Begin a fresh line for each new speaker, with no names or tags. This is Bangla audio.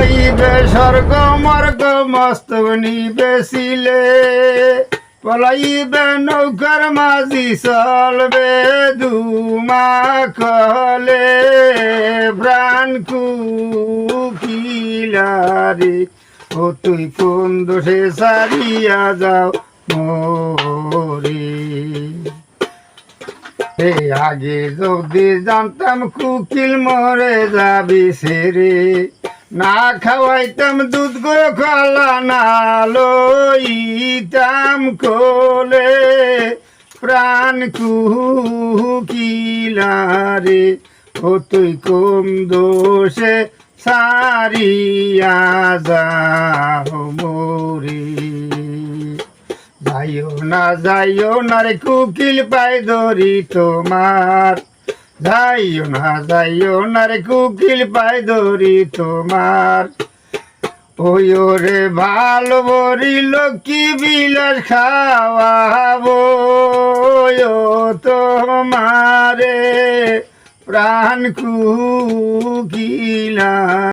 হইবে স্বর্গ মর্গ মস্তক নিবে শিলে পলাইবে নৌকার মাঝি চলবে দুমাখলে প্রাণ কুকিলারে ও তুই কোন দোষে সারিয়া যাও মোরে আগে যদি জানতাম কুকিল মরে যাবি সেরে না খাওয়াইতাম দুধ গো কলা না লইতাম কোলে প্রাণ কুকিলারে ও তুই কম দোষে সারিয়া যাও মোরে যাইও না রে কুকিল পাই ধরি তোমার যাইও না রে কুকিল পাই ধরি তোমার ওই রে ভালো বরি লক্ষ্মী বিলাস খাওয়াবো তোমারে প্রাণ কুকিলা